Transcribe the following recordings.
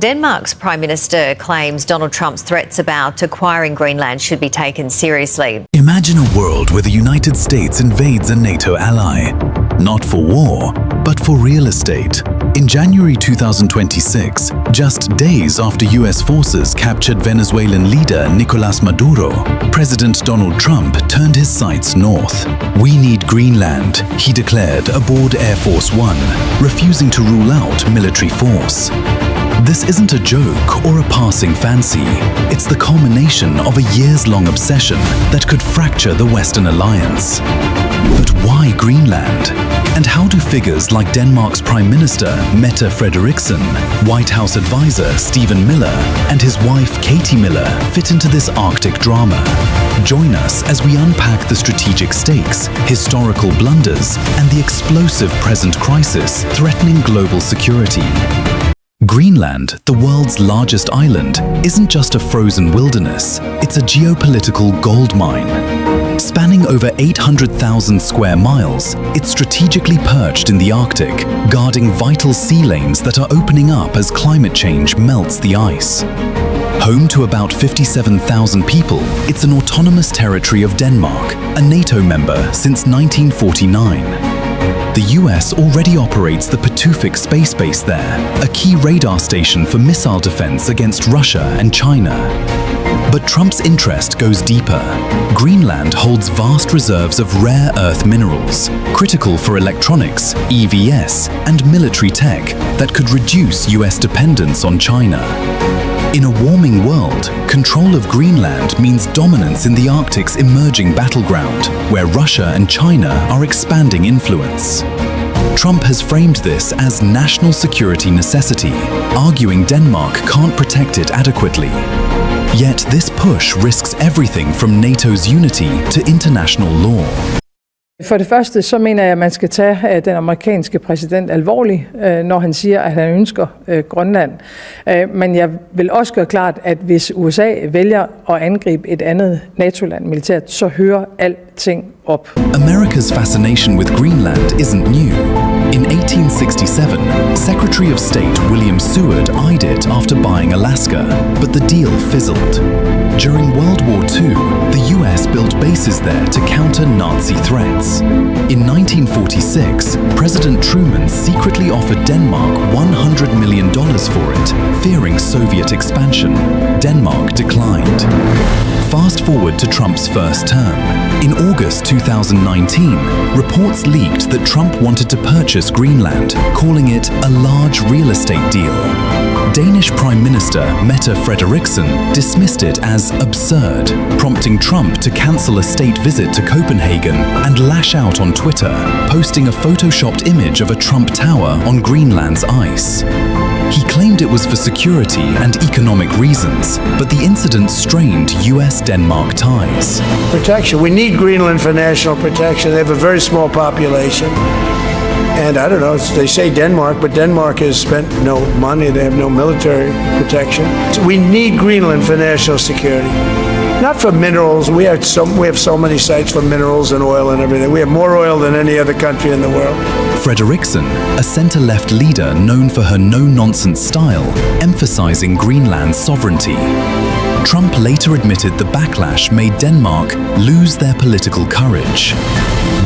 Denmark's Prime Minister claims Donald Trump's threats about acquiring Greenland should be taken seriously. Imagine a world where the United States invades a NATO ally. Not for war, but for real estate. In January 2026, just days after US forces captured Venezuelan leader Nicolás Maduro, President Donald Trump turned his sights north. "We need Greenland," he declared aboard Air Force One, refusing to rule out military force. This isn't a joke or a passing fancy. It's the culmination of a years-long obsession that could fracture the Western alliance. But why Greenland? And how do figures like Denmark's Prime Minister Mette Frederiksen, White House advisor Stephen Miller, and his wife Katie Miller fit into this Arctic drama? Join us as we unpack the strategic stakes, historical blunders, and the explosive present crisis threatening global security. Greenland, the world's largest island, isn't just a frozen wilderness, it's a geopolitical goldmine. Spanning over 800,000 square miles, it's strategically perched in the Arctic, guarding vital sea lanes that are opening up as climate change melts the ice. Home to about 57,000 people, it's an autonomous territory of Denmark, a NATO member since 1949. The US already operates the Pituffik space base there, a key radar station for missile defense against Russia and China. But Trump's interest goes deeper. Greenland holds vast reserves of rare earth minerals, critical for electronics, EVs, and military tech that could reduce US dependence on China. In a warming world, control of Greenland means dominance in the Arctic's emerging battleground, where Russia and China are expanding influence. Trump has framed this as national security necessity, arguing Denmark can't protect it adequately. Yet this push risks everything from NATO's unity to international law. For det første, så mener jeg, at man skal tage den amerikanske præsident alvorligt, når han siger, at han ønsker Grønland. Men jeg vil også gøre klart, at hvis USA vælger at angribe et andet NATO-land militært, så hører alting op. America's fascination with Greenland isn't new. In 1867, Secretary of State William Seward eyed it after buying Alaska, but the deal fizzled. During World War II, the US built bases there to counter Nazi threats. In 1946, President Truman secretly offered Denmark $100 million for it, fearing Soviet expansion. Denmark declined. Fast forward to Trump's first term. In August 2019, reports leaked that Trump wanted to purchase Greenland, calling it a large real estate deal. Danish Prime Minister Mette Frederiksen dismissed it as absurd, prompting Trump to cancel a state visit to Copenhagen and lash out on Twitter, posting a photoshopped image of a Trump Tower on Greenland's ice. He claimed it was for security and economic reasons, but the incident strained US-Denmark ties. Protection. We need Greenland for national protection. They have a very small population. And I don't know, they say Denmark, but Denmark has spent no money. They have no military protection. So we need Greenland for national security. Not for minerals. We have so many sites for minerals and oil and everything. We have more oil than any other country in the world. Frederiksen, a center-left leader known for her no-nonsense style, emphasizing Greenland's sovereignty. Trump later admitted the backlash made Denmark lose their political courage.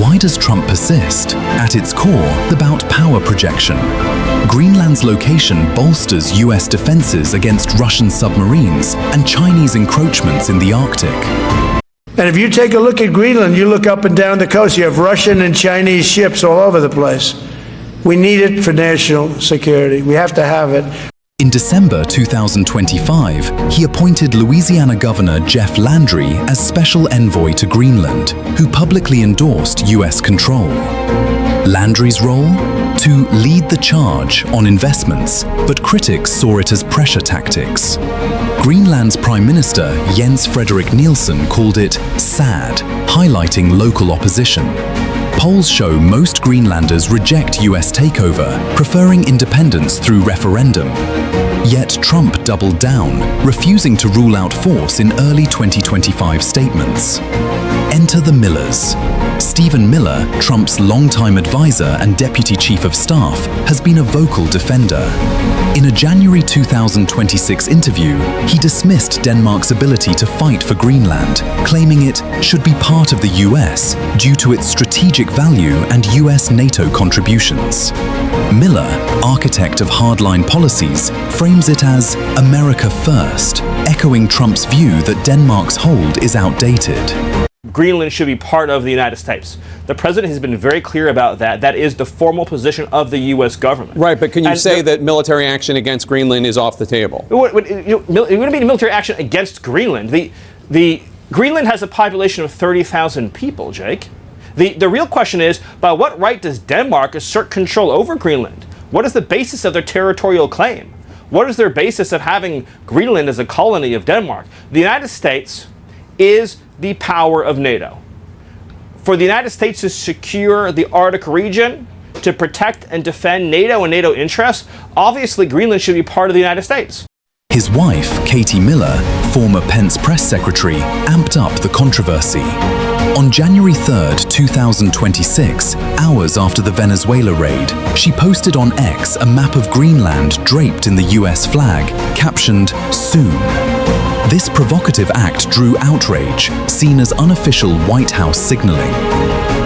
Why does Trump persist? At its core, about power projection. Greenland's location bolsters US defenses against Russian submarines and Chinese encroachments in the Arctic. And if you take a look at Greenland, you look up and down the coast, you have Russian and Chinese ships all over the place. We need it for national security. We have to have it. In December 2025, he appointed Louisiana Governor Jeff Landry as special envoy to Greenland, who publicly endorsed US control. Landry's role? To lead the charge on investments, but critics saw it as pressure tactics. Greenland's Prime Minister Jens Frederik Nielsen called it sad, highlighting local opposition. Polls show most Greenlanders reject US takeover, preferring independence through referendum. Yet Trump doubled down, refusing to rule out force in early 2025 statements. Enter the Millers. Stephen Miller, Trump's longtime advisor and deputy chief of staff, has been a vocal defender. In a January 2026 interview, he dismissed Denmark's ability to fight for Greenland, claiming it should be part of the US due to its strategic value and US NATO contributions. Miller, architect of hardline policies, frames it as America first, echoing Trump's view that Denmark's hold is outdated. Greenland should be part of the United States. The president has been very clear about that. That is the formal position of the U.S. government. Right, but can you say that military action against Greenland is off the table? It wouldn't be military action against Greenland. The Greenland has a population of 30,000 people, Jake. The real question is, by what right does Denmark assert control over Greenland? What is the basis of their territorial claim? What is their basis of having Greenland as a colony of Denmark? The United States is the power of NATO. For the United States to secure the Arctic region, to protect and defend NATO and NATO interests, obviously Greenland should be part of the United States. His wife, Katie Miller, former Pence press secretary, amped up the controversy. On January 3rd, 2026, hours after the Venezuela raid, she posted on X a map of Greenland draped in the US flag, captioned, "Soon." This provocative act drew outrage, seen as unofficial White House signaling.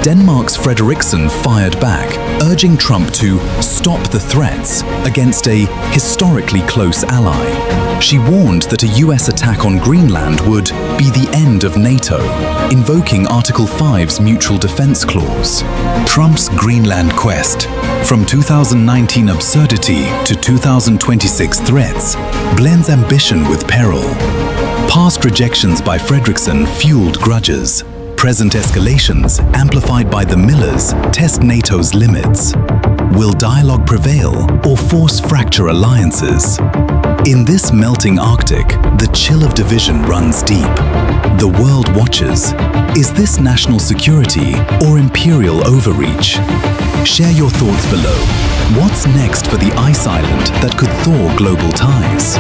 Denmark's Frederiksen fired back, urging Trump to stop the threats against a historically close ally. She warned that a US attack on Greenland would be the end of NATO, invoking Article 5's Mutual Defense Clause. Trump's Greenland quest, from 2019 absurdity to 2026 threats, blends ambition with peril. Past rejections by Frederiksen fueled grudges. Present escalations, amplified by the Millers, test NATO's limits. Will dialogue prevail or force fracture alliances? In this melting Arctic, the chill of division runs deep. The world watches. Is this national security or imperial overreach? Share your thoughts below. What's next for the ice island that could thaw global ties?